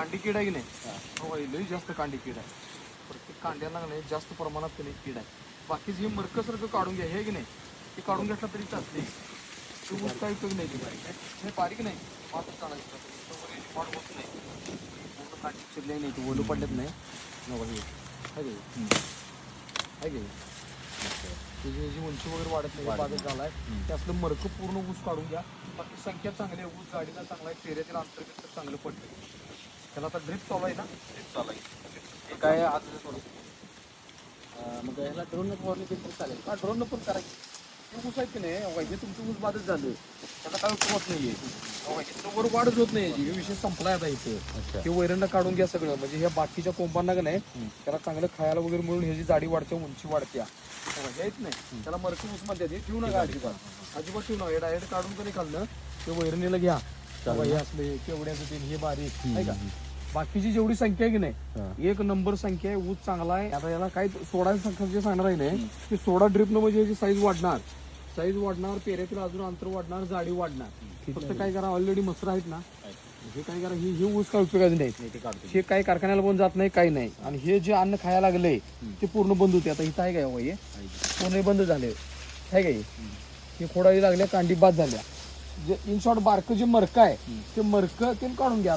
कांडी किड आहे की नाही हो लई जास्त कांडी किड आहे. प्रत्येक कांड्याला नाही जास्त प्रमाणात त्याने कीड आहे. बाकीचे हे मरकसारखं काढून घ्या हे की नाही ते काढून घेतलं तरी चालते. ते ऊस काही उपयोग नाही ते बारीक आहे हे बारीक नाही मात्र चालायचं वाढ होत नाही पूर्ण कांडी चिरले नाही ते ओलं पडलेत नाही नको हे आहे की त्याची उंची वगैरे वाढत नाही बाजूला झालाय ते असलं मरकं पूर्ण ऊस काढून घ्या. बाकी संख्या चांगली आहे ऊस गाडीला चांगला आहे पेऱ्यातील अंतर चांगलं पडलं. त्याला आता ड्रिप चालू आहे ना ड्रिप चालू आहे हे काय आज थोडं मग ह्याला ड्रोन फवारणी केली तरी चालेल. हा ड्रोन पण करायची हे ऊस आहेत की नाही हे तुमचं ऊस बाधच झालं त्याला काय उपयोग होत नाहीये वर वाढच होत नाही हे विषय संपलाय आता इथं. ते वैरणला काढून घ्या सगळं म्हणजे ह्या बाकीच्या कोंबांना का नाही त्याला चांगलं खायला वगैरे मिळून ह्याची जाडी वाढते उंची वाढत्या हेच नाही त्याला मरकी ऊस म्हणते ठेवू नका अजिबात ठेवू नका हे डायरेक्ट काढून कधी खाल्लं ते वैरणीला घ्या हे असले केवढ्याचं ते हे बारीक आहे का. बाकीची जेवढी संख्या आहे की नाही एक नंबर संख्या आहे ऊस चांगला आहे. आता याला काय सोडायचं जे सांगणार आहे नाही की सोडा ड्रिप न म्हणजे याची साईज वाढणार पेऱ्यातील अजून अंतर वाढणार जाडी वाढणार. फक्त काय करा ऑलरेडी मसर आहेत ना हे काय करा हे ऊस काय उपयोगाचं नाही हे काही कारखान्याला पण जात नाही काही नाही. आणि हे जे अन्न खायला लागले ते पूर्ण बंद होते. आता इथं आहे काय हे पूर्ण बंद झाले आहे काय हे खोडाही लागल्या कांडी बाद झाल्या जे इन शॉर्ट बारकं जे मरकं आहे ते मरकं ते काढून घ्या.